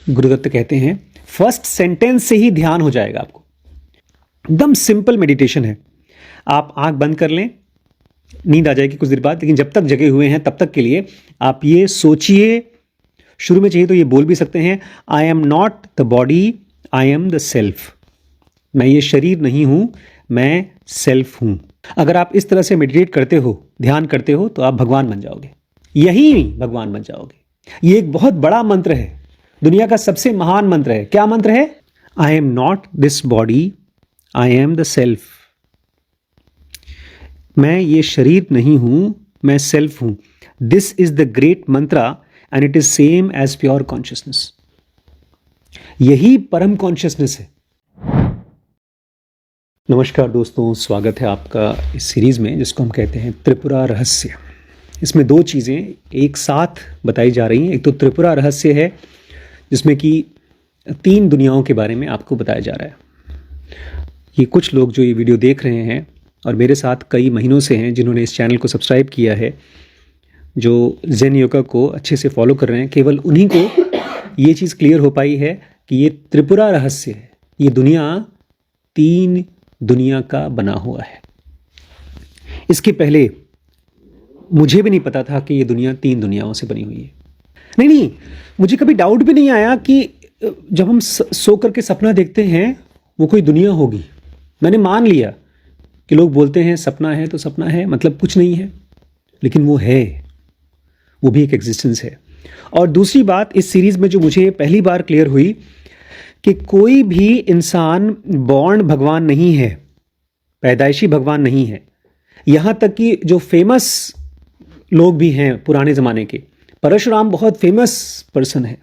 गुरुदत्त कहते हैं first sentence से ही ध्यान हो जाएगा आपको। एकदम सिंपल मेडिटेशन है। आप आंख बंद कर लें, नींद आ जाएगी कुछ देर बाद, लेकिन जब तक जगे हुए हैं तब तक के लिए आप ये सोचिए, शुरू में चाहिए तो ये बोल भी सकते हैं, आई am not the body, I am the self. मैं ये शरीर नहीं हूं, मैं सेल्फ हूं। अगर आप इस तरह से मेडिटेट करते हो, ध्यान करते हो, तो आप भगवान बन जाओगे, यही भगवान बन जाओगे। ये एक बहुत बड़ा मंत्र है, दुनिया का सबसे महान मंत्र है। क्या मंत्र है? I am not this body, I am the self. मैं ये शरीर नहीं हूं, मैं सेल्फ हूं। This is the great mantra and it is same as pure consciousness. यही परम कॉन्शियसनेस है। नमस्कार दोस्तों, स्वागत है आपका इस सीरीज में जिसको हम कहते हैं त्रिपुरा रहस्य। इसमें दो चीज़ें एक साथ बताई जा रही हैं। एक तो त्रिपुरा रहस्य है जिसमें कि 3 दुनियाओं के बारे में आपको बताया जा रहा है। ये कुछ लोग जो ये वीडियो देख रहे हैं और मेरे साथ कई महीनों से हैं, जिन्होंने इस चैनल को सब्सक्राइब किया है, जो ज़ेन योगा को अच्छे से फॉलो कर रहे हैं, केवल उन्हीं को ये चीज़ क्लियर हो पाई है कि ये त्रिपुरा रहस्य है। ये दुनिया 3 दुनिया का बना हुआ है। इसके पहले मुझे भी नहीं पता था कि ये दुनिया 3 दुनियाओं से बनी हुई है। नहीं, मुझे कभी डाउट भी नहीं आया कि जब हम सो करके सपना देखते हैं वो कोई दुनिया होगी। मैंने मान लिया कि लोग बोलते हैं सपना है तो सपना है, मतलब कुछ नहीं है, लेकिन वो है, वो भी एक एग्जिस्टेंस है। और दूसरी बात, इस सीरीज में जो मुझे पहली बार क्लियर हुई कि कोई भी इंसान बॉर्न भगवान नहीं है, पैदाइशी भगवान नहीं है। यहां तक कि जो फेमस लोग भी हैं पुराने ज़माने के, परशुराम बहुत फेमस पर्सन है,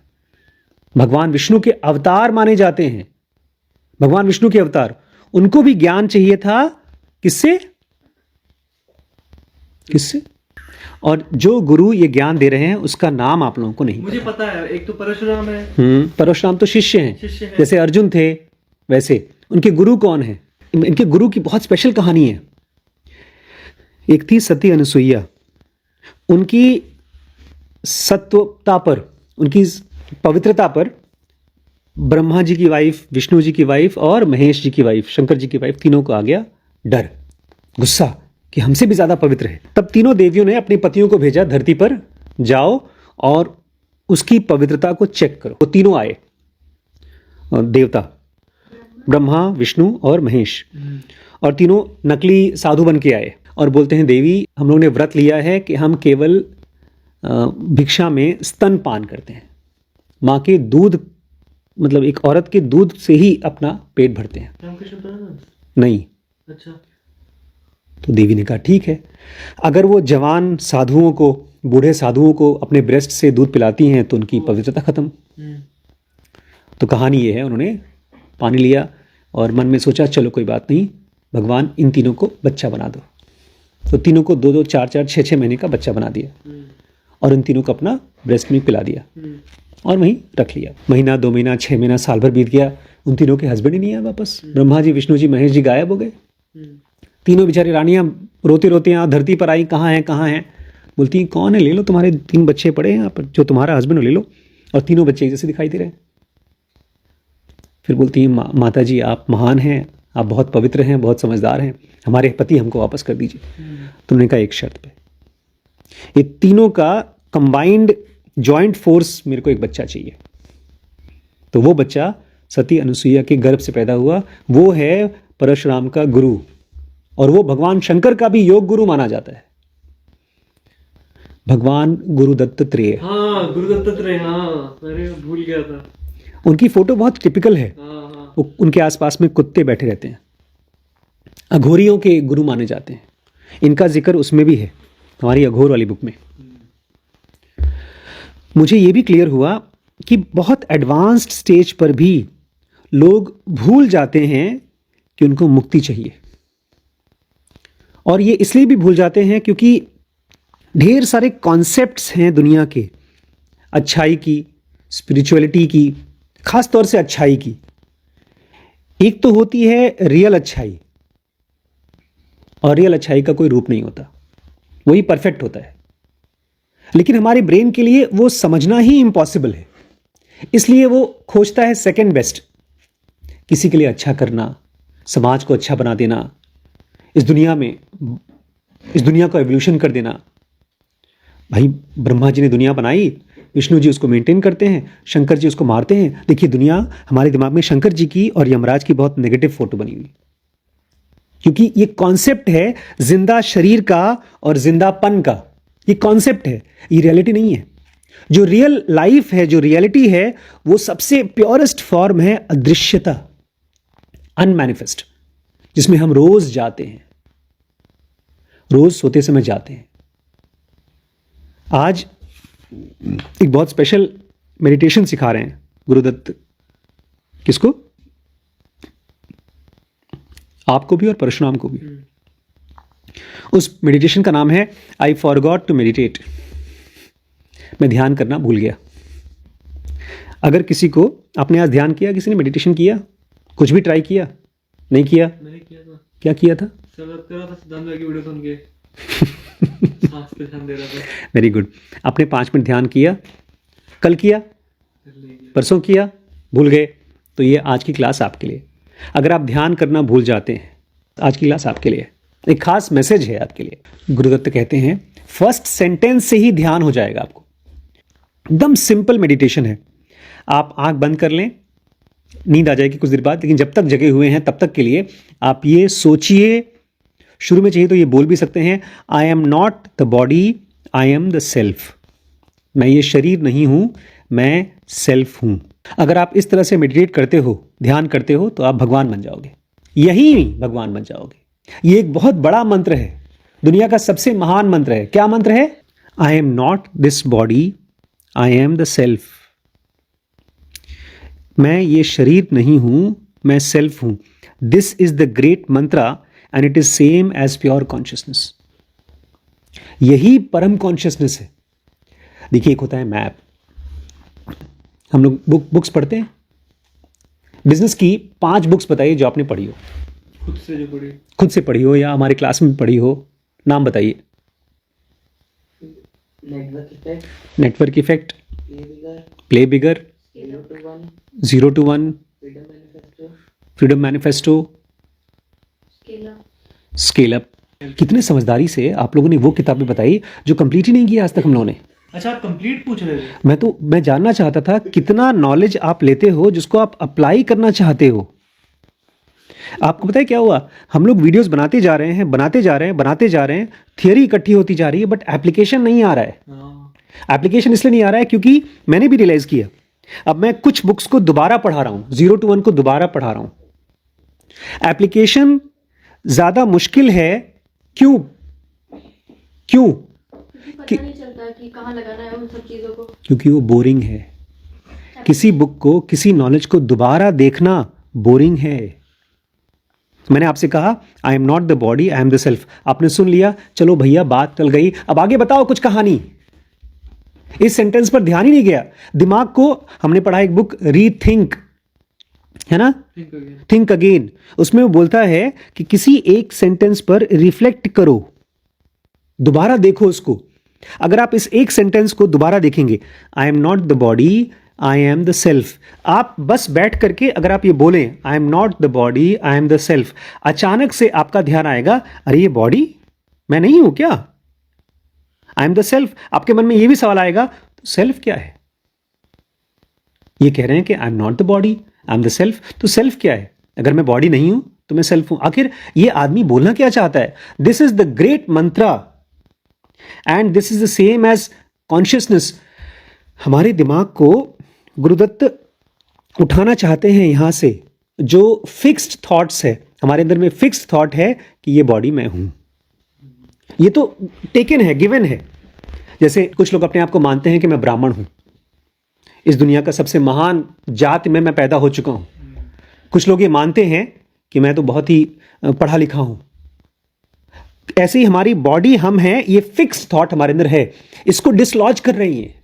भगवान विष्णु के अवतार माने जाते हैं। भगवान विष्णु के अवतार, उनको भी ज्ञान चाहिए था। किससे? और जो गुरु ये ज्ञान दे रहे हैं उसका नाम आप लोगों को नहीं मुझे पता है। एक तो परशुराम है। परशुराम तो शिष्य हैं। जैसे अर्जुन थे वैसे उनके गुरु कौन है? इनके गुरु की बहुत स्पेशल कहानी है। एक थी सती अनुसुईया। उनकी सत्वता पर, उनकी पवित्रता पर ब्रह्मा जी की वाइफ, विष्णु जी की वाइफ और महेश जी की वाइफ, शंकर जी की वाइफ, तीनों को आ गया डर, गुस्सा कि हमसे भी ज्यादा पवित्र है। तब तीनों देवियों ने अपने पतियों को भेजा धरती पर, जाओ और उसकी पवित्रता को चेक करो। वो तीनों आए देवता, ब्रह्मा, विष्णु और महेश, और तीनों नकली साधु बन के आए और बोलते हैं देवी, हम लोगों ने व्रत लिया है कि हम केवल भिक्षा में स्तन पान करते हैं, माँ के दूध, मतलब एक औरत के दूध से ही अपना पेट भरते हैं। नहीं। अच्छा। तो देवी ने कहा ठीक है, अगर वो जवान साधुओं को, बूढ़े साधुओं को अपने ब्रेस्ट से दूध पिलाती हैं तो उनकी पवित्रता खत्म। तो कहानी ये है, उन्होंने पानी लिया और मन में सोचा चलो कोई बात नहीं, भगवान इन तीनों को बच्चा बना दो। तो तीनों को 2-2, 4-4, 6-6 महीने का बच्चा बना दिया और उन तीनों को अपना ब्रेस्ट मिल्क पिला दिया और वहीं रख लिया। महीना, 2 महीना, 6 महीना, साल भर बीत गया, उन तीनों के हस्बैंड ही नहीं आए वापस। ब्रह्मा जी, विष्णु जी, महेश जी गायब हो गए। तीनों बेचारी रानियां रोते रोते यहाँ धरती पर आई, कहाँ हैं? बोलती हैं कौन है, ले लो, तुम्हारे 3 बच्चे पड़े हैं यहाँ पर, जो तुम्हारा हस्बैंड ले लो। और तीनों बच्चे जैसे दिखाई दे रहे हैं। फिर बोलती हैं माता जी आप महान हैं, आप बहुत पवित्र हैं, बहुत समझदार हैं, हमारे पति हमको वापस कर दीजिए। तुमने कहा एक शर्त पे, ये तीनों का कंबाइंड जॉइंट फोर्स, मेरे को एक बच्चा चाहिए। तो वो बच्चा सती अनुसुईया के गर्भ से पैदा हुआ। वो है परशुराम का गुरु, और वो भगवान शंकर का भी योग गुरु माना जाता है, भगवान गुरु दत्तात्रेय। हाँ, गुरु दत्तात्रेय, हाँ, अरे भूल गया था। उनकी फोटो बहुत टिपिकल है। उनके आसपास में कुत्ते बैठे रहते हैं, अघोरियों के गुरु माने जाते हैं। इनका जिक्र उसमें भी है, हमारी अघोर वाली बुक में। मुझे ये भी क्लियर हुआ कि बहुत एडवांस्ड स्टेज पर भी लोग भूल जाते हैं कि उनको मुक्ति चाहिए। और ये इसलिए भी भूल जाते हैं क्योंकि ढेर सारे कॉन्सेप्ट्स हैं दुनिया के, अच्छाई की, स्पिरिचुअलिटी की, खास तौर से अच्छाई की। एक तो होती है रियल अच्छाई, और रियल अच्छाई का कोई रूप नहीं होता, वही परफेक्ट होता है। लेकिन हमारे ब्रेन के लिए वो समझना ही इम्पॉसिबल है। इसलिए वो खोजता है सेकंड बेस्ट, किसी के लिए अच्छा करना, समाज को अच्छा बना देना, इस दुनिया को एवोल्यूशन कर देना। भाई ब्रह्मा जी ने दुनिया बनाई, विष्णु जी उसको मेंटेन करते हैं, शंकर जी उसको मारते हैं। देखिए दुनिया, हमारे दिमाग में शंकर जी की और यमराज की बहुत नेगेटिव फोटो बनी हुई, क्योंकि ये कॉन्सेप्ट है जिंदा शरीर का और जिंदापन का। ये कॉन्सेप्ट है, ये रियलिटी नहीं है। जो रियल लाइफ है, जो रियलिटी है, वो सबसे प्योरेस्ट फॉर्म है अदृश्यता, अनमैनिफेस्ट, जिसमें हम रोज जाते हैं, रोज सोते समय जाते हैं। आज एक बहुत स्पेशल मेडिटेशन सिखा रहे हैं गुरुदत्त। किसको? आपको भी और परशुराम को भी। उस मेडिटेशन का नाम है आई फॉरगॉट टू मेडिटेट। मैं ध्यान करना भूल गया। अगर किसी को, आपने आज ध्यान किया, किसी ने मेडिटेशन किया, कुछ भी ट्राई किया? नहीं किया? मैंने किया था। क्या किया था? सर कर रहा था सिद्धांत की वीडियो सुन के, सांस पे ध्यान दे रहा था। Very good. आपने 5 मिनट ध्यान किया? कल किया? परसों किया? भूल गए? तो ये आज की क्लास आपके लिए। अगर आप ध्यान करना भूल जाते हैं, आज की क्लास आपके लिए। एक खास मैसेज है आपके लिए। गुरुदत्त कहते हैं फर्स्ट सेंटेंस से ही ध्यान हो जाएगा आपको। एकदम सिंपल मेडिटेशन है। आप आंख बंद कर लें, नींद आ जाएगी कुछ देर बाद, लेकिन जब तक जगे हुए हैं तब तक के लिए आप ये सोचिए। शुरू में चाहिए तो ये बोल भी सकते हैं, आई am not the body, I am the self. मैं ये शरीर नहीं हूं, मैं सेल्फ हूं। अगर आप इस तरह से मेडिटेट करते हो, ध्यान करते हो, तो आप भगवान बन जाओगे। यही भगवान बन जाओगे। ये एक बहुत बड़ा मंत्र है, दुनिया का सबसे महान मंत्र है। क्या मंत्र है? I am not this body, I am the self. मैं ये शरीर नहीं हूं, मैं सेल्फ हूं। This is the great mantra and it is same as pure consciousness. यही परम कॉन्शियसनेस है। देखिए, एक होता है मैप। हम लोग बुक्स पढ़ते हैं। बिजनेस की 5 बुक्स बताइए जो आपने पढ़ी हो, खुद से जो पढ़ी। खुद से पढ़ी हो या हमारे क्लास में पढ़ी हो। नाम बताइए। Network effect, play bigger, 0 to 1, freedom manifesto, scale up. कितने समझदारी से आप लोगों ने वो किताबें बताई जो कंप्लीट ही नहीं किया आज तक हम लोगों ने। अच्छा, आप कंप्लीट पूछ रहे थे? मैं जानना चाहता था कितना नॉलेज आप लेते हो जिसको आप अप्लाई करना चाहते हो। आपको पता है क्या हुआ? हम लोग वीडियोस बनाते जा रहे हैं, थियरी इकट्ठी होती जा रही है, बट एप्लीकेशन नहीं आ रहा है। हाँ। एप्लीकेशन इसलिए नहीं आ रहा है क्योंकि मैंने भी रियलाइज किया, अब मैं कुछ बुक्स को दोबारा पढ़ा रहा हूं, 0 to 1 को दोबारा पढ़ा रहा हूं। एप्लीकेशन ज्यादा मुश्किल है। क्यों? पता नहीं चलता कि कहाँ लगाना है उन सब चीजों को, क्योंकि वो बोरिंग है। किसी बुक को, किसी नॉलेज को दोबारा देखना बोरिंग है। मैंने आपसे कहा आई am not the body, I am the self. आपने सुन लिया, चलो भैया बात टल गई, अब आगे बताओ कुछ कहानी। इस सेंटेंस पर ध्यान ही नहीं गया। दिमाग को, हमने पढ़ा एक बुक रीथिंक, है ना, थिंक अगेन। उसमें वो बोलता है कि किसी एक सेंटेंस पर रिफ्लेक्ट करो, दोबारा देखो उसको। अगर आप इस एक सेंटेंस को दोबारा देखेंगे, आई am not the body, I am the self, आप बस बैठ करके अगर आप ये बोलें आई am not the body, I am the self, अचानक से आपका ध्यान आएगा, अरे ये बॉडी मैं नहीं हूं क्या? आई एम द सेल्फ। आपके मन में ये भी सवाल आएगा, तो सेल्फ क्या है? ये कह रहे हैं कि आई am not the body, I am the self, तो सेल्फ क्या है? अगर मैं बॉडी नहीं हूं तो मैं सेल्फ हूं। आखिर ये आदमी बोलना क्या चाहता है? This is the great mantra and this is the same as consciousness. हमारे दिमाग को गुरुदत्त उठाना चाहते हैं यहां से। जो फिक्स्ड थॉट्स है हमारे अंदर में, फिक्स्ड थॉट है कि ये बॉडी मैं हूं। ये तो टेकन है, गिवन है। जैसे कुछ लोग अपने आप को मानते हैं कि मैं ब्राह्मण हूं, इस दुनिया का सबसे महान जाति में मैं पैदा हो चुका हूं। कुछ लोग ये मानते हैं कि मैं तो बहुत ही पढ़ा लिखा हूं। ऐसे ही हमारी बॉडी, हम हैं, ये फिक्स थॉट हमारे अंदर है, इसको डिसलॉज कर रही है।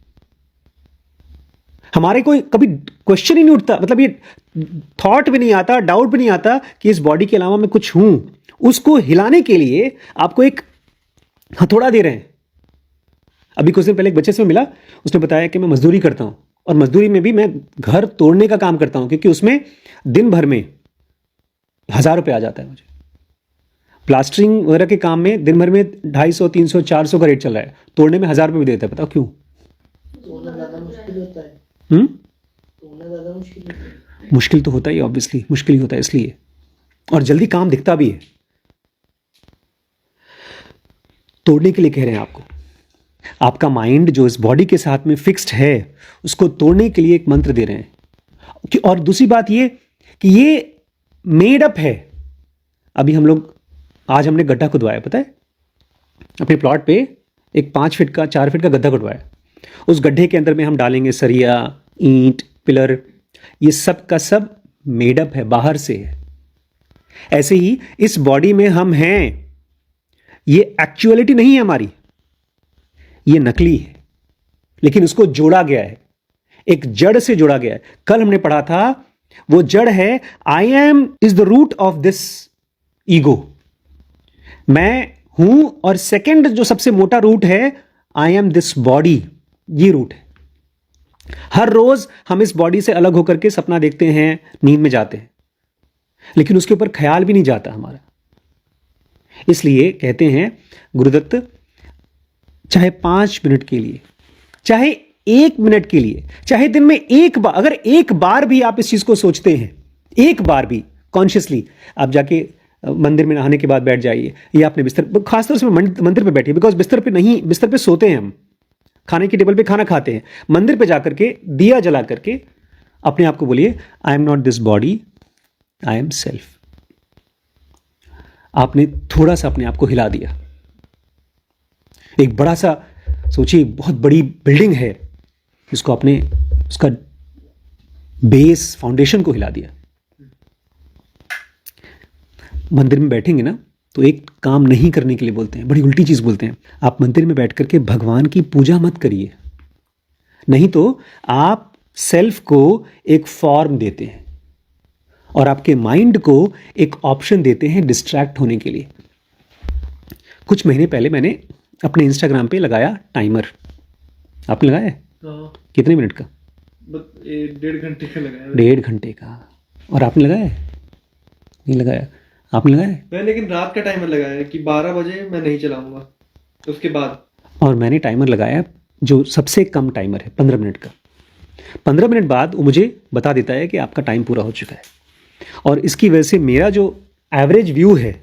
हमारे कोई कभी क्वेश्चन ही नहीं उठता, मतलब ये थॉट भी नहीं आता, डाउट भी नहीं आता कि इस बॉडी के अलावा मैं कुछ हूं। उसको हिलाने के लिए आपको एक हथौड़ा दे रहे हैं। अभी कुछ दिन पहले एक बच्चे से मिला, उसने बताया कि मैं मजदूरी करता हूं और मजदूरी में भी मैं घर तोड़ने का काम करता हूं, क्योंकि उसमें दिन भर में 1,000 रुपये आ जाता है मुझे। प्लास्टरिंग वगैरह के काम में दिन भर में 250, 300, 400 का रेट चल रहा है, तोड़ने में 1,000 रुपये भी देता है। बताओ क्यों? तोड़ना ज्यादा मुश्किल होता है। हम्म तोड़ना ज्यादा मुश्किल होता है। मुश्किल तो होता ही, ऑब्वियसली मुश्किल ही होता है इसलिए, और जल्दी काम दिखता भी है। तोड़ने के लिए कह रहे हैं आपको। आपका माइंड जो इस बॉडी के साथ में फिक्स्ड है, उसको तोड़ने के लिए एक मंत्र दे रहे हैं। और दूसरी बात ये कि ये मेड अप है। अभी हम लोग, आज हमने गड्ढा खुदवाया, पता है, अपने प्लॉट पे एक 5 फीट का 4 फीट का गड्ढा खुदवाया। उस गड्ढे के अंदर में हम डालेंगे सरिया, ईंट, पिलर, ये सब का सब मेड अप है, बाहर से है। ऐसे ही इस बॉडी में हम हैं, ये एक्चुअलिटी नहीं है हमारी, ये नकली है, लेकिन उसको जोड़ा गया है, एक जड़ से जोड़ा गया है। कल हमने पढ़ा था, वो जड़ है I am is the root of this ego, मैं हूं, और सेकंड जो सबसे मोटा रूट है, आई एम दिस बॉडी, ये रूट है। हर रोज हम इस बॉडी से अलग होकर के सपना देखते हैं, नींद में जाते हैं, लेकिन उसके ऊपर ख्याल भी नहीं जाता हमारा। इसलिए कहते हैं गुरुदत्त, चाहे 5 मिनट के लिए, चाहे 1 मिनट के लिए, चाहे दिन में एक बार, अगर एक बार भी आप इस चीज को सोचते हैं, एक बार भी कॉन्शियसली, आप जाके मंदिर में नहाने के बाद बैठ जाइए, या अपने बिस्तर, खासतौर से मंदिर पे बैठिए, बिकॉज बिस्तर पे नहीं, बिस्तर पे सोते हैं हम, खाने की टेबल पे खाना खाते हैं। मंदिर पे जाकर के दिया जला करके अपने आप को बोलिए, आई am not this body, I am self. आपने थोड़ा सा अपने आप को हिला दिया। एक बड़ा सा, सोचिए, बहुत बड़ी बिल्डिंग है, जिसको आपने उसका बेस, फाउंडेशन को हिला दिया। मंदिर में बैठेंगे ना, तो एक काम नहीं करने के लिए बोलते हैं, बड़ी उल्टी चीज बोलते हैं। आप मंदिर में बैठ करके भगवान की पूजा मत करिए, नहीं तो आप सेल्फ को एक फॉर्म देते हैं और आपके माइंड को एक ऑप्शन देते हैं डिस्ट्रैक्ट होने के लिए। कुछ महीने पहले मैंने अपने इंस्टाग्राम पे लगाया टाइमर। आपने लगाया है? हाँ, कितने मिनट का? बस 1.5 घंटे का लगाया 1.5 घंटे का। और आपने लगाया है? नहीं लगाया? आपने लगाया है? मैं लेकिन रात का टाइमर लगाया है कि 12 बजे मैं नहीं चलाऊंगा, उसके बाद। और मैंने टाइमर लगाया जो सबसे कम टाइमर है, 15 मिनट का। 15 मिनट बाद वो मुझे बता देता है कि आपका टाइम पूरा हो चुका है। और इसकी वजह से मेरा जो एवरेज व्यू है,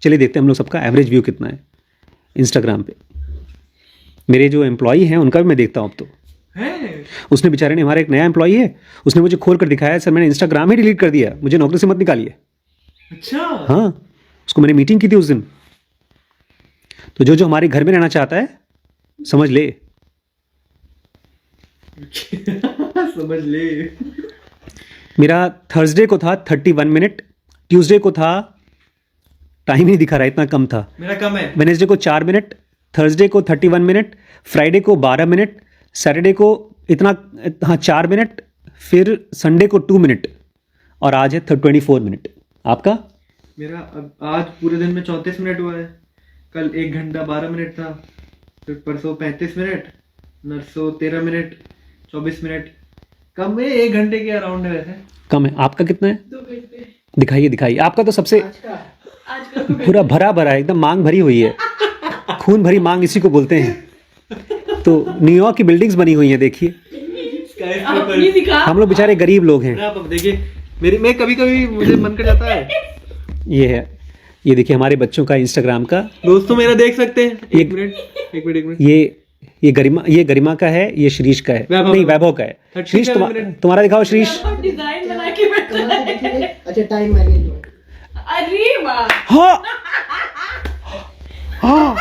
चलिए देखते हैं हम लोग सबका एवरेज व्यू कितना है इंस्टाग्राम पे। मेरे जो एम्प्लॉई हैं उनका भी मैं देखता हूँ अब तो। है? उसने, बेचारे ने, हमारा एक नया एम्प्लॉई है, उसने मुझे खोल कर दिखाया, सर मैंने इंस्टाग्राम ही डिलीट कर दिया, मुझे नौकरी से मत निकालिए। अच्छा। हाँ, उसको मैंने मीटिंग की थी उस दिन। तो जो जो हमारे घर में रहना चाहता है, समझ ले। समझ ले। मेरा थर्सडे को था 31 मिनट, ट्यूसडे को था, टाइम नहीं दिखा रहा, इतना कम था। मेरा कम है। वेनेसडे को 4 मिनट, थर्सडे को 31 मिनट, फ्राइडे को 12 मिनट, सैटरडे को इतना, हाँ 4 मिनट, फिर संडे को 2 मिनट, और आज है 24 मिनट। आपका? मेरा अब आज पूरे दिन में 34 मिनट हुआ है। कल 1 घंटा 12 मिनट था, फिर परसों 35 मिनट, नरसों 13 मिनट, 24 मिनट। कम है, 1 घंटे के अराउंड है वैसे। कम है। आपका कितना है? 2 घंटे। दिखाइए दिखाइए। आपका तो सबसे आज का आजकल तो पूरा भरा भरा है, एकदम मांग भरी हुई है, खून भरी मांग इसी को बोलते हैं। तो न्यूयॉर्क की बिल्डिंग्स बनी हुई हैं, देखिए। आप नहीं दिखा। हम लोग बेचारे गरीब लोग हैं। आप अब देखिए, मैं कभी कभी मुझे मन कर जाता है। ये है, ये देखिए हमारे बच्चों का इंस्टाग्राम का। दोस्तों मेरा देख सकते हैं। ये- एक मिनट। ये गरिमा का है, ये श्रीश का है, वैभव नहीं का। वैभव का है। 37 श्रीश मिनट। तुम्हारा दिखाओ श्रीश। आप डिजाइन बना के बैठा कहाँ है। पे देखेंगे? अच्छा, टाइम मैनेजमेंट। अरे वाह। हाँ,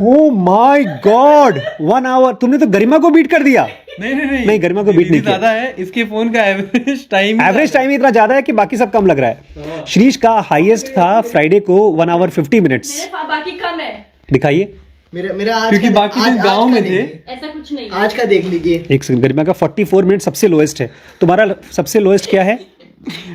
ओ माय गॉड, 1 आवर। तुमने तो गरिमा को बीट कर दिया। नहीं, गरिमा को बीट नहीं किया। ज्यादा है इसके फोन का एवरेज टाइम। एवरेज टाइम इतना ज्यादा है कि बाकी सब कम लग रहा है। श्रीश का हाईएस्ट था फ्राइडे को 1 आवर 50 मिनट्स। मेरे बाकी कम है। दिखाइए। मेरा आज क्योंकि का- बाकी दिन आज गाँव का में देखिए। थे। ऐसा कुछ नहीं। आज का देख लीजिए। एक सेकंड, गरिमा का 44 मिनट सबसे लोएस्ट है। तुम्हारा सबसे लोएस्ट क्या है?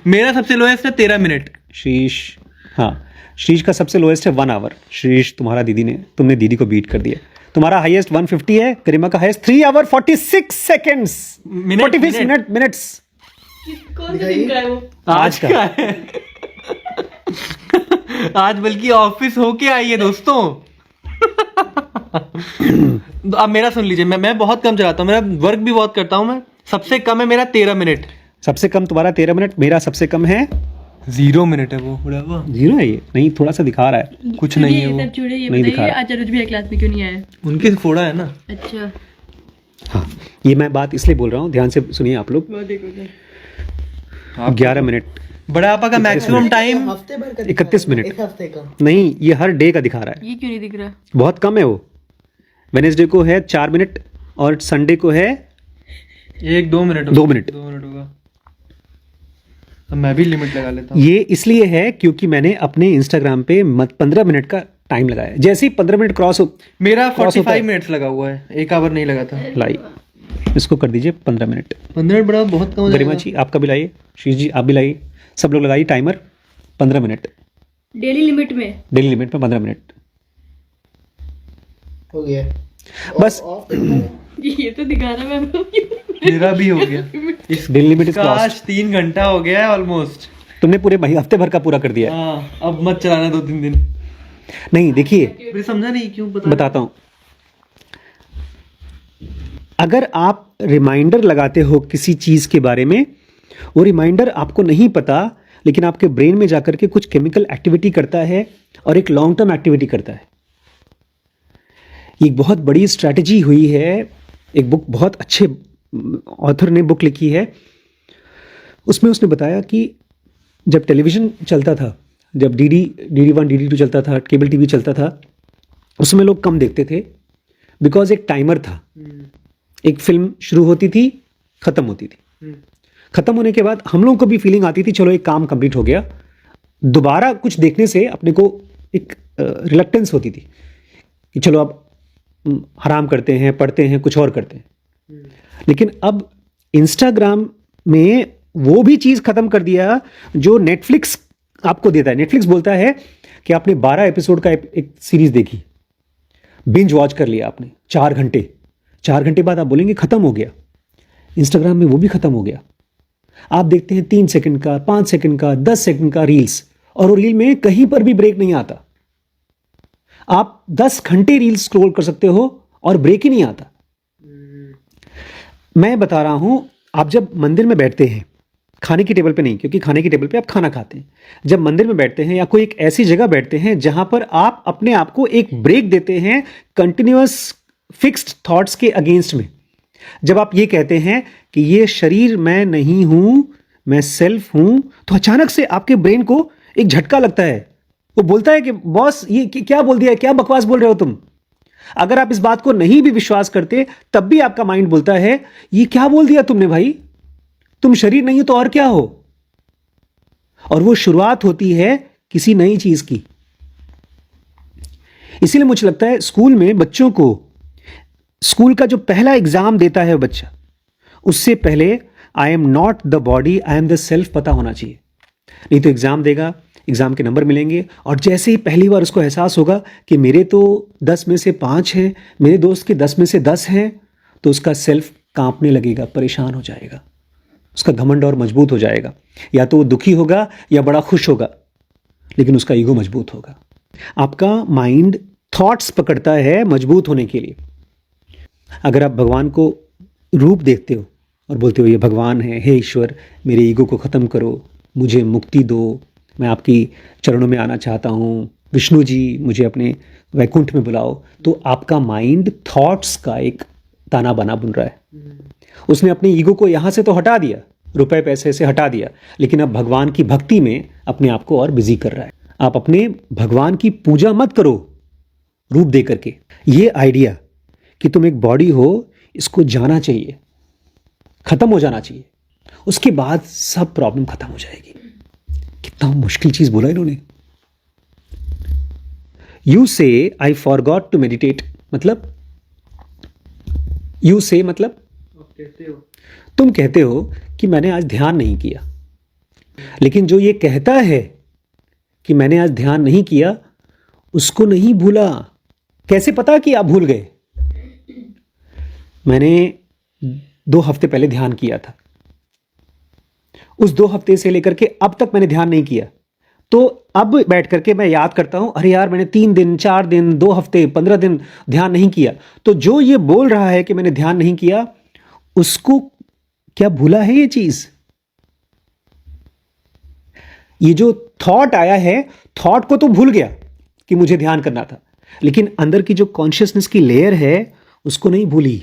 मेरा सबसे लोएस्ट है 13 मिनट। शीश, हाँ, शीश का सबसे लोएस्ट है 1 आवर। शीश, तुमने दीदी को बीट कर दिया। तुम्हारा हाईएस्ट 150 है, गरिमा का highest 3 hour 46 seconds, minute, 46 minutes. कौन से दिन का है वो? आज का है। आज बल्कि ऑफिस होके आई है दोस्तों। तो अब मेरा सुन लीजिए, मैं बहुत कम चलाता हूँ, मेरा वर्क भी बहुत करता हूँ मैं। सबसे कम है मेरा 13 मिनट। सबसे कम तुम्हारा 13 मिनट, मेरा सबसे कम है 0 मिनट है वो। बुढ़ावा 0 है ये, नहीं थोड़ा सा दिखा रहा है। कुछ नहीं है ये वो। सब छोड़िए, ये नहीं दिखा बताइए रहा। आज अनुज भैया क्लास में क्यों नहीं आए? उनके फोड़ा है ना। अच्छा, हाँ, ये मैं बात इसलिए बोल रहा हूँ, ध्यान से सुनिए आप लोग। वो देखो तो। 11 मिनट, बड़ा आपा का मैक्सिमम टाइम हफ्ते भर का 31 मिनट। एक हफ्ते का। नहीं, ये हर डे का दिखा रहा है, ये क्यों नहीं दिख रहा? बहुत कम है वो। वेनेसडे को है 4 मिनट और संडे को है 1-2 मिनट। 2 मिनट। 2 मिनट होगा। अब मैं भी लिमिट लगा लेता हूँ। ये इसलिए है क्योंकि मैंने अपने इंस्टाग्राम पे 15 मिनट का टाइम लगाया। जैसे ही 15 मिनट क्रॉस हो, मेरा क्रॉस होता 45 है। मिनट्स लगा हुआ है, 1 आवर नहीं लगा था। लाई, इसको कर दीजिए 15 मिनट। 15 मिनट बड़ा बहुत कम हो गरिमा जाएगा। जी आपका भी लाइए, शीश जी आप भी लाइए, सब लोग लगाइए टाइमर 15 मिनट, डेली लिमिट में? डेली लिमिट में 15 मिनट हो गया। बस। ऑफ करना है। ये तो दिखा रहा है मैं। मेरा भी हो गया। इस डेली लिमिट इज क्रॉस्ड। काश 3 घंटा हो गया है ऑलमोस्ट। तुमने पूरे हफ्ते भर का पूरा कर दिया है। हाँ, अब मत चलाना 2-3 दिन। नहीं देखिए, फिर समझा नहीं क्यों बताता हूं। अगर आप रिमाइंडर लगाते हो किसी चीज के बारे में, वो रिमाइंडर आपको नहीं पता, लेकिन आपके ब्रेन में जाकर के कुछ केमिकल एक्टिविटी करता है और एक लॉन्ग टर्म एक्टिविटी करता है। ये एक बहुत बड़ी स्ट्रैटेजी हुई है। एक बुक, बहुत अच्छे ऑथर ने बुक लिखी है, उसमें उसने बताया कि जब टेलीविज़न चलता था, जब DD1 DD2 चलता था, केबल टीवी चलता था, उसमें लोग कम देखते थे बिकॉज एक टाइमर था। एक फिल्म शुरू होती थी, ख़त्म होती थी। ख़त्म होने के बाद हम लोगों को भी फीलिंग आती थी चलो एक काम कंप्लीट हो गया। दोबारा कुछ देखने से अपने को एक रिलक्टेंस होती थी कि चलो अब आराम करते हैं, पढ़ते हैं, कुछ और करते हैं। लेकिन अब इंस्टाग्राम में वो भी चीज़ ख़त्म कर दिया जो नेटफ्लिक्स आपको देता है। नेटफ्लिक्स बोलता है कि आपने 12 एपिसोड का एक सीरीज़ देखी, बिंज वॉच कर लिया आपने 4 घंटे, 4 घंटे बाद आप बोलेंगे ख़त्म हो गया। इंस्टाग्राम में वो भी ख़त्म हो गया। आप देखते हैं 3 सेकंड का, 5 सेकंड का, 10 सेकंड का रील्स, और वो रील में कहीं पर भी ब्रेक नहीं आता। आप 10 घंटे रील्स स्क्रॉल कर सकते हो और ब्रेक ही नहीं आता। मैं बता रहा हूं, आप जब मंदिर में बैठते हैं, खाने की टेबल पे नहीं, क्योंकि खाने की टेबल पे आप खाना खाते हैं, जब मंदिर में बैठते हैं या कोई एक ऐसी जगह बैठते हैं जहां पर आप अपने आप को एक ब्रेक देते हैं कंटिन्यूअस फिक्स्ड थॉट्स के अगेंस्ट में, जब आप ये कहते हैं कि ये शरीर मैं नहीं हूं, मैं सेल्फ हूं, तो अचानक से आपके ब्रेन को एक झटका लगता है। वो बोलता है कि बॉस ये क्या बोल दिया, क्या बकवास बोल रहे हो तुम। अगर आप इस बात को नहीं भी विश्वास करते, तब भी आपका माइंड बोलता है ये क्या बोल दिया तुमने भाई, तुम शरीर नहीं हो तो और क्या हो। और वो शुरुआत होती है किसी नई चीज की। इसीलिए मुझे लगता है स्कूल में बच्चों को, स्कूल का जो पहला एग्जाम देता है बच्चा, उससे पहले आई am not the body, I am the self पता होना चाहिए। नहीं तो एग्जाम देगा, एग्जाम के नंबर मिलेंगे, और जैसे ही पहली बार उसको एहसास होगा कि मेरे तो 10 में से 5 हैं, मेरे दोस्त के 10 में से 10 हैं, तो उसका सेल्फ कांपने लगेगा, परेशान हो जाएगा, उसका घमंड और मजबूत हो जाएगा। या तो वो दुखी होगा या बड़ा खुश होगा, लेकिन उसका ईगो मजबूत होगा। आपका माइंड थॉट्स पकड़ता है मजबूत होने के लिए। अगर आप भगवान को रूप देखते हो और बोलते हो ये भगवान है, हे ईश्वर मेरे ईगो को ख़त्म करो, मुझे मुक्ति दो, मैं आपकी चरणों में आना चाहता हूँ, विष्णु जी मुझे अपने वैकुंठ में बुलाओ, तो आपका माइंड थॉट्स का एक ताना बाना बुन रहा है। उसने अपने ईगो को यहाँ से तो हटा दिया, रुपए पैसे से हटा दिया, लेकिन अब भगवान की भक्ति में अपने आप को और बिजी कर रहा है। आप अपने भगवान की पूजा मत करो रूप दे करके। ये आइडिया कि तुम एक बॉडी हो, इसको जाना चाहिए, खत्म हो जाना चाहिए, उसके बाद सब प्रॉब्लम खत्म हो जाएगी। कितना मुश्किल चीज बोला इन्होंने। यू से आई फॉरगॉट टू मेडिटेट, मतलब यू से मतलब कहते हो, तुम कहते हो कि मैंने आज ध्यान नहीं किया, लेकिन जो ये कहता है कि मैंने आज ध्यान नहीं किया, उसको नहीं भूला। कैसे पता कि आप भूल गए? मैंने 2 हफ्ते पहले ध्यान किया था। उस 2 हफ्ते से लेकर के अब तक मैंने ध्यान नहीं किया। तो अब बैठ करके मैं याद करता हूं, अरे यार मैंने 3 दिन, 4 दिन, 2 हफ्ते, 15 दिन ध्यान नहीं किया। तो जो ये बोल रहा है कि मैंने ध्यान नहीं किया, उसको क्या भूला है ये चीज? ये जो थॉट आया है, थॉट को तो भूल गया कि मुझे ध्यान करना था, लेकिन अंदर की जो कॉन्शियसनेस की लेयर है उसको नहीं भूली।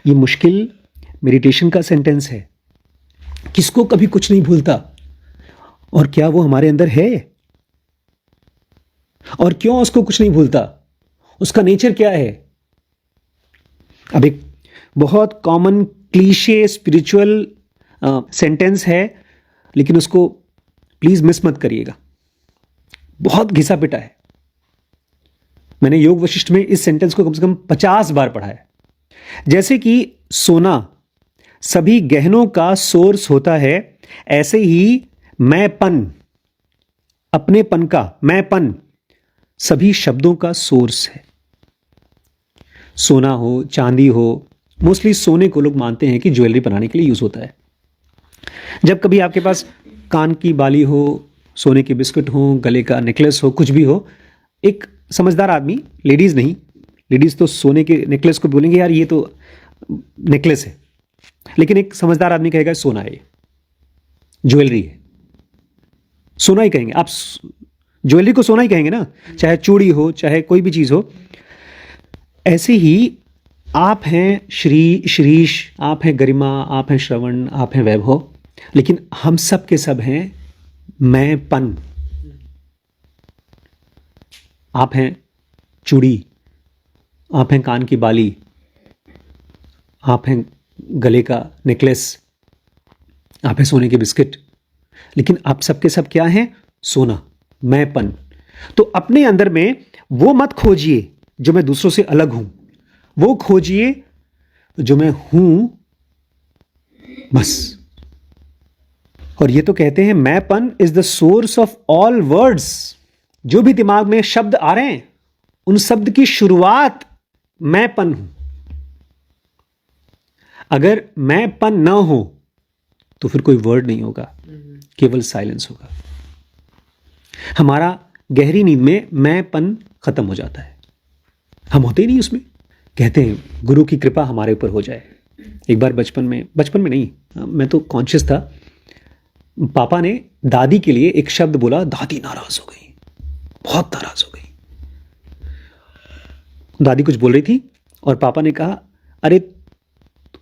ये मुश्किल मेडिटेशन का सेंटेंस है। किसको कभी कुछ नहीं भूलता? और क्या वो हमारे अंदर है? और क्यों उसको कुछ नहीं भूलता? उसका नेचर क्या है? अब एक बहुत कॉमन क्लीशे स्पिरिचुअल सेंटेंस है, लेकिन उसको प्लीज मिस मत करिएगा। बहुत घिसा पिटा है। मैंने योग वशिष्ठ में इस सेंटेंस को कम से कम 50 बार पढ़ा है। जैसे कि सोना सभी गहनों का सोर्स होता है, ऐसे ही मैंपन, अपनेपन का मैंपन सभी शब्दों का सोर्स है। सोना हो, चांदी हो, मोस्टली सोने को लोग मानते हैं कि ज्वेलरी बनाने के लिए यूज होता है। जब कभी आपके पास कान की बाली हो, सोने के बिस्कुट हो, गले का नेकलेस हो, कुछ भी हो, एक समझदार आदमी, लेडीज नहीं, लेडीज तो सोने के नेकलेस को बोलेंगे यार ये तो नेकलेस है, लेकिन एक समझदार आदमी कहेगा सोना है, ज्वेलरी है, सोना ही कहेंगे। आप ज्वेलरी को सोना ही कहेंगे ना, चाहे चूड़ी हो, चाहे कोई भी चीज हो। ऐसे ही आप हैं श्री, श्रीश, आप हैं गरिमा, आप हैं श्रवण, आप हैं वैभव, लेकिन हम सब के सब हैं मैंपन। आप हैं चूड़ी, आप हैं कान की बाली, आप हैं गले का नेकलेस, आप हैं सोने के बिस्किट, लेकिन आप सबके सब क्या हैं? सोना, मैंपन। तो अपने अंदर में वो मत खोजिए जो मैं दूसरों से अलग हूं, वो खोजिए जो मैं हूं, बस। और ये तो कहते हैं मैंपन is the source of all words. जो भी दिमाग में शब्द आ रहे हैं, उन शब्द की शुरुआत मैंपन हूं। अगर मैंपन ना हो तो फिर कोई वर्ड नहीं होगा, केवल साइलेंस होगा। हमारा गहरी नींद में मैंपन खत्म हो जाता है, हम होते ही नहीं उसमें। कहते हैं गुरु की कृपा हमारे ऊपर हो जाए। एक बार बचपन में नहीं, मैं तो कॉन्शियस था, पापा ने दादी के लिए एक शब्द बोला, दादी नाराज हो गई, बहुत नाराज हो गई। दादी कुछ बोल रही थी और पापा ने कहा, अरे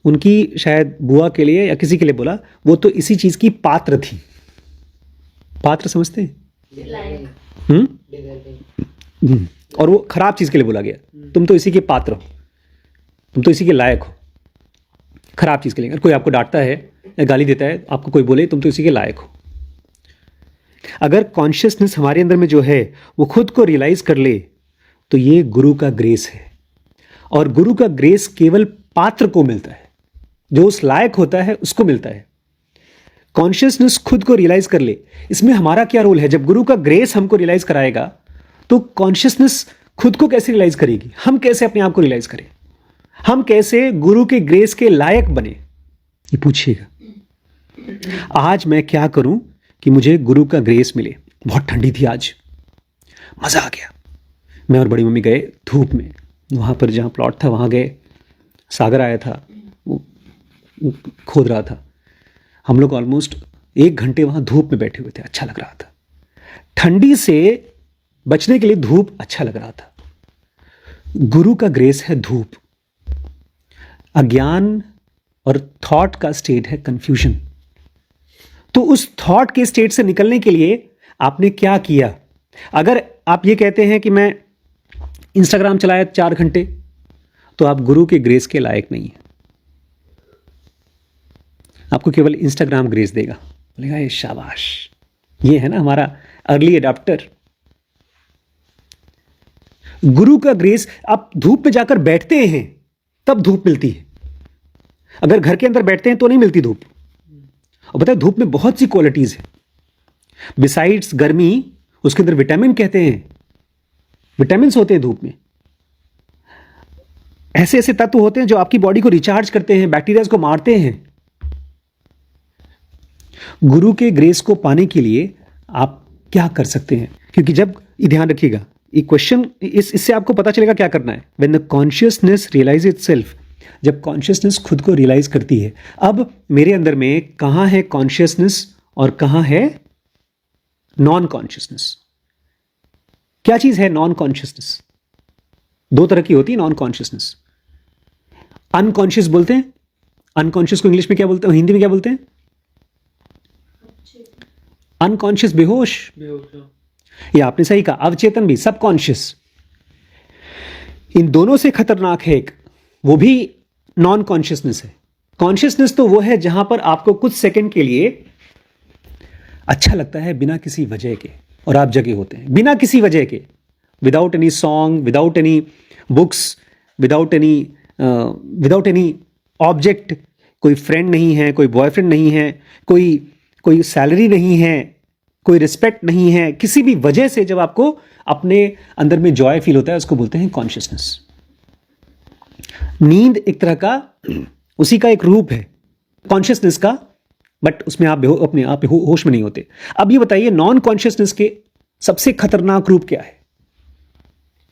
उनकी शायद बुआ के लिए या किसी के लिए बोला, वो तो इसी चीज की पात्र थी। पात्र समझते हैं? और वो खराब चीज के लिए बोला गया, तुम तो इसी के पात्र हो, तुम तो इसी के लायक हो। खराब चीज के लिए, अगर कोई आपको डांटता है या गाली देता है, आपको कोई बोले तुम तो इसी के लायक हो। अगर कॉन्शियसनेस हमारे अंदर में जो है वो खुद को रियलाइज कर ले, तो ये गुरु का ग्रेस है। और गुरु का ग्रेस केवल पात्र को मिलता है, जो उस लायक होता है उसको मिलता है। कॉन्शियसनेस खुद को रियलाइज कर ले। इसमें हमारा क्या रोल है? जब गुरु का ग्रेस हमको रियलाइज कराएगा, तो कॉन्शियसनेस खुद को कैसे रियलाइज करेगी? हम कैसे अपने आप को रियलाइज करें? हम कैसे गुरु के ग्रेस के लायक बने? ये पूछिएगा। आज मैं क्या करूं कि मुझे गुरु का ग्रेस मिले? बहुत ठंडी थी आज, मजा आ गया। मैं और बड़ी मम्मी गए धूप में, वहां पर जहां प्लॉट था वहां गए। सागर आया था, वो खोद रहा था। हम लोग ऑलमोस्ट 1 घंटे वहां धूप में बैठे हुए थे। अच्छा लग रहा था। ठंडी से बचने के लिए धूप अच्छा लग रहा था। गुरु का ग्रेस है धूप। अज्ञान और थॉट का स्टेट है कंफ्यूजन। तो उस थॉट के स्टेट से निकलने के लिए आपने क्या किया? अगर आप ये कहते हैं कि मैं इंस्टाग्राम चलाया 4 घंटे, तो आप गुरु के ग्रेस के लायक नहीं है। आपको केवल इंस्टाग्राम ग्रेस देगा, बोलेगा ये शाबाश, ये है ना हमारा अर्ली अडॉप्टर। गुरु का ग्रेस, आप धूप में जाकर बैठते हैं तब धूप मिलती है। अगर घर के अंदर बैठते हैं तो नहीं मिलती धूप। और बताए धूप में बहुत सी क्वालिटीज है। बिसाइड्स गर्मी, उसके अंदर विटामिन कहते हैं, विटामिन होते हैं धूप में। ऐसे ऐसे तत्व होते हैं जो आपकी बॉडी को रिचार्ज करते हैं, बैक्टीरिया को मारते हैं। गुरु के ग्रेस को पाने के लिए आप क्या कर सकते हैं? क्योंकि जब, ये ध्यान रखिएगा, ये क्वेश्चन इससे आपको पता चलेगा क्या करना है। When the consciousness realise itself, जब कॉन्शियसनेस खुद को रियलाइज करती है, अब मेरे अंदर में कहां है कॉन्शियसनेस और कहां है नॉन कॉन्शियसनेस? क्या चीज है नॉन कॉन्शियसनेस? दो तरह की होती है नॉन कॉन्शियसनेस। अनकॉन्शियस बोलते हैं, अनकॉन्शियस को इंग्लिश में क्या बोलते हैं, हिंदी में क्या बोलते हैं? अनकॉन्शियस बेहोश, बेहोश हो। ये आपने सही कहा। अवचेतन भी, सबकॉन्शियस। इन दोनों से खतरनाक है एक, वो भी नॉन कॉन्शियसनेस है। कॉन्शियसनेस तो वो है जहां पर आपको कुछ सेकंड के लिए अच्छा लगता है बिना किसी वजह के, और आप जगे होते हैं बिना किसी वजह के, without any song, without any books, without any object. कोई फ्रेंड नहीं है, कोई बॉयफ्रेंड नहीं है, कोई सैलरी नहीं है, कोई रिस्पेक्ट नहीं है, किसी भी वजह से जब आपको अपने अंदर में जॉय फील होता है, उसको बोलते हैं कॉन्शियसनेस। नींद एक तरह का उसी का एक रूप है कॉन्शियसनेस का, बट उसमें आप अपने आप होश में नहीं होते। अब ये बताइए नॉन कॉन्शियसनेस के सबसे खतरनाक रूप क्या है?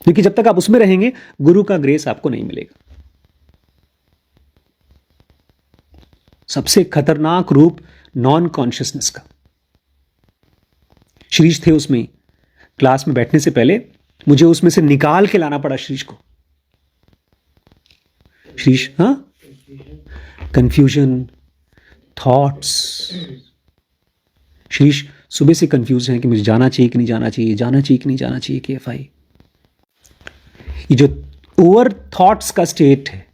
क्योंकि जब तक आप उसमें रहेंगे गुरु का ग्रेस आपको नहीं मिलेगा। सबसे खतरनाक रूप नॉन कॉन्शियसनेस का। श्रीश थे उसमें, क्लास में बैठने से पहले मुझे उसमें से निकाल के लाना पड़ा श्रीश को। श्रीश, हाँ, कंफ्यूजन, थॉट्स। श्रीश सुबह से कंफ्यूज है कि मुझे जाना चाहिए कि नहीं जाना चाहिए, जाना चाहिए कि नहीं जाना चाहिए KFI। ये जो ओवर थॉट्स का स्टेट है,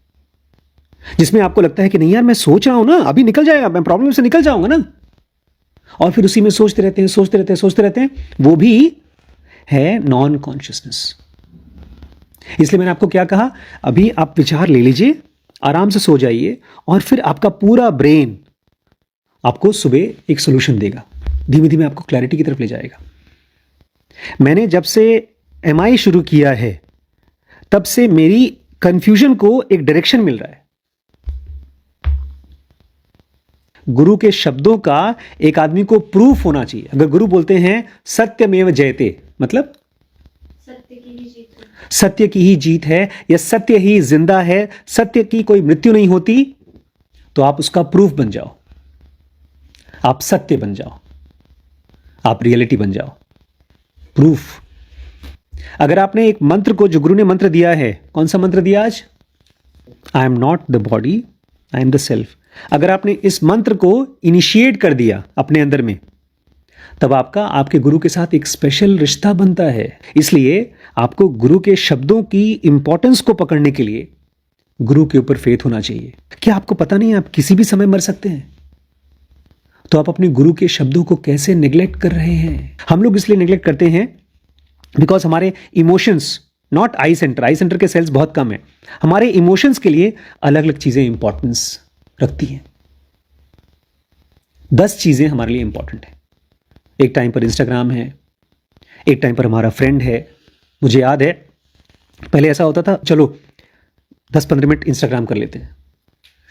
जिसमें आपको लगता है कि नहीं यार मैं सोच रहा हूं ना, अभी निकल जाएगा, मैं प्रॉब्लम से निकल जाऊंगा ना, और फिर उसी में सोचते रहते हैं, वो भी है नॉन कॉन्शियसनेस। इसलिए मैंने आपको क्या कहा, अभी आप विचार ले लीजिए, आराम से सो जाइए, और फिर आपका पूरा ब्रेन आपको सुबह एक सोल्यूशन देगा, धीमे धीमे आपको क्लैरिटी की तरफ ले जाएगा। मैंने जब से MI शुरू किया है, तब से मेरी कंफ्यूजन को एक डायरेक्शन मिल रहा है। गुरु के शब्दों का एक आदमी को प्रूफ होना चाहिए। अगर गुरु बोलते हैं सत्यमेव जयते, मतलब सत्य की ही जीत है। सत्य की ही जीत है, या सत्य ही जिंदा है, सत्य की कोई मृत्यु नहीं होती, तो आप उसका प्रूफ बन जाओ, आप सत्य बन जाओ, आप रियलिटी बन जाओ। प्रूफ। अगर आपने एक मंत्र को, जो गुरु ने मंत्र दिया है, कौन सा मंत्र दिया आज? आई am not the body, I am the self. अगर आपने इस मंत्र को इनिशिएट कर दिया अपने अंदर में, तब आपके गुरु के साथ एक स्पेशल रिश्ता बनता है। इसलिए आपको गुरु के शब्दों की इंपॉर्टेंस को पकड़ने के लिए गुरु के ऊपर फेथ होना चाहिए। क्या आपको पता नहीं आप किसी भी समय मर सकते हैं? तो आप अपने गुरु के शब्दों को कैसे नेग्लेक्ट कर रहे हैं? हम लोग इसलिए नेग्लेक्ट करते हैं बिकॉज हमारे इमोशंस, नॉट आई सेंटर के सेल्स बहुत कम है, हमारे इमोशंस के लिए अलग अलग चीजें इंपॉर्टेंस रखती हैं। 10 चीजें हमारे लिए इंपॉर्टेंट है। एक टाइम पर इंस्टाग्राम है, एक टाइम पर हमारा फ्रेंड है। मुझे याद है पहले ऐसा होता था, चलो 10-15 मिनट इंस्टाग्राम कर लेते हैं।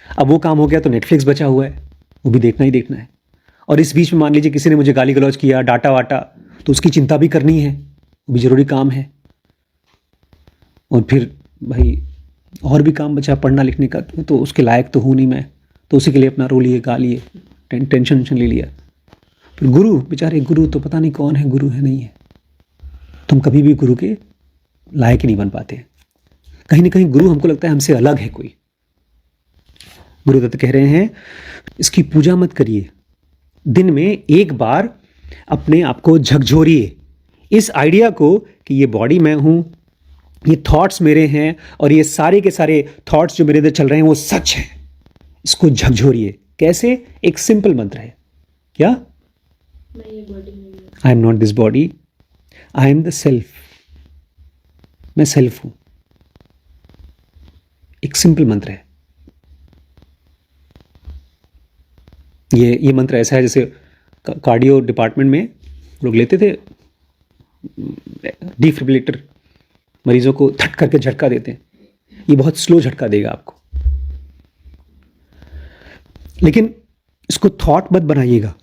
अब वो काम हो गया तो नेटफ्लिक्स बचा हुआ है, वो भी देखना ही देखना है। और इस बीच में मान लीजिए किसी ने मुझे गाली गलौज किया, डाटा वाटा, तो उसकी चिंता भी करनी है, वो भी जरूरी काम है। और फिर भाई और भी काम बचा पढ़ना लिखने का, तो उसके लायक तो हूँ नहीं मैं, तो उसी के लिए अपना रो लिए, गा लिए, टेंशन ले लिया। फिर गुरु, बेचारे गुरु तो पता नहीं कौन है, गुरु है नहीं है। तुम कभी भी गुरु के लायक ही नहीं बन पाते। कहीं ना कहीं गुरु हमको लगता है हमसे अलग है कोई। गुरुदत्त कह रहे हैं इसकी पूजा मत करिए, दिन में एक बार अपने आप को झकझोरिए इस आइडिया को कि ये बॉडी मैं हूं, ये थॉट्स मेरे हैं, और ये सारे के सारे थॉट्स जो मेरे अंदर चल रहे हैं वो सच है। इसको झकझोरिए। कैसे? एक सिंपल मंत्र है, क्या? मैं ये बॉडी नहीं हूँ। आई am not this body, I am the self. मैं सेल्फ हूं। एक सिंपल मंत्र है ये मंत्र ऐसा है जैसे कार्डियो डिपार्टमेंट में लोग लेते थे, डिफिब्रिलेटर, मरीजों को थट करके झटका देते हैं। ये बहुत स्लो झटका देगा आपको, लेकिन इसको थॉट मत बनाइएगा,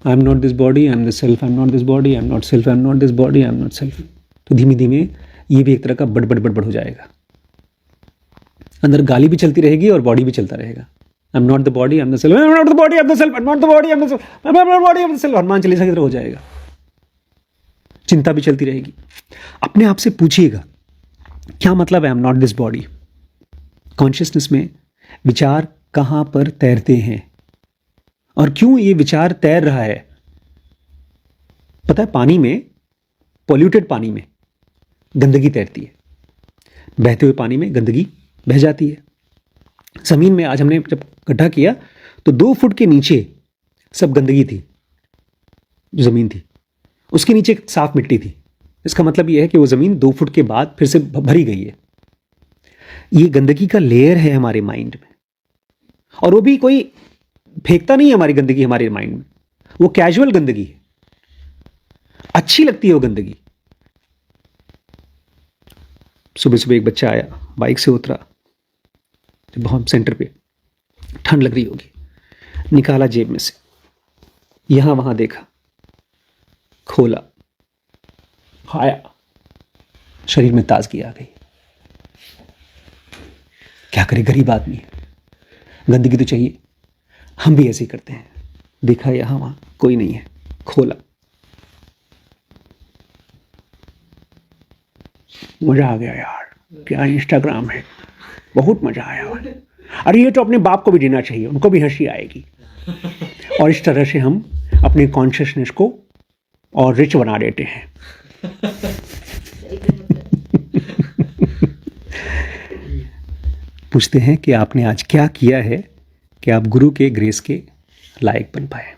आई am not this body, I am this self, I am not this body, I am not self, I am not this body, I am not self. तो धीमे धीमे ये भी एक तरह का बड़बड़ हो जाएगा, अंदर गाली भी चलती रहेगी और बॉडी भी चलता रहेगा। आई am not the body, I am the self, I am not the body, I am the self, I am not the body, I am the self, I am not the body, I am the self. Hanuman Chalisa की तरह हो जाएगा, चिंता भी चलती रहेगी। अपने आप से पूछिएगा क्या मतलब है I am not this body. Consciousness में विचार कहां पर तैरते हैं और क्यों ये विचार तैर रहा है? पता है, पानी में, पॉल्यूटेड पानी में गंदगी तैरती है, बहते हुए पानी में गंदगी बह जाती है। जमीन में आज हमने जब गड्ढा किया तो 2 फुट के नीचे सब गंदगी थी, जो जमीन थी उसके नीचे साफ मिट्टी थी। इसका मतलब यह है कि वो जमीन 2 फुट के बाद फिर से भरी गई है। ये गंदगी का लेयर है हमारे माइंड में, और वो भी कोई फेंकता नहीं है हमारी गंदगी हमारे माइंड में, वो कैजुअल गंदगी है, अच्छी लगती है वो गंदगी। सुबह सुबह एक बच्चा आया, बाइक से उतरा, जब हम सेंटर पे, ठंड लग रही होगी, निकाला जेब में से, यहां वहां देखा, खोला, खाया, शरीर में ताजगी आ गई। क्या करे, गरीब आदमी है, गंदगी तो चाहिए। हम भी ऐसे ही करते हैं, देखा यहां वहां, कोई नहीं है, खोला, मजा आ गया यार, क्या इंस्टाग्राम है, बहुत मजा आया। अरे ये तो अपने बाप को भी देना चाहिए, उनको भी हंसी आएगी। और इस तरह से हम अपने कॉन्शियसनेस को और रिच बना देते हैं। पूछते हैं कि आपने आज क्या किया है कि आप गुरु के ग्रेस के लायक बन पाए।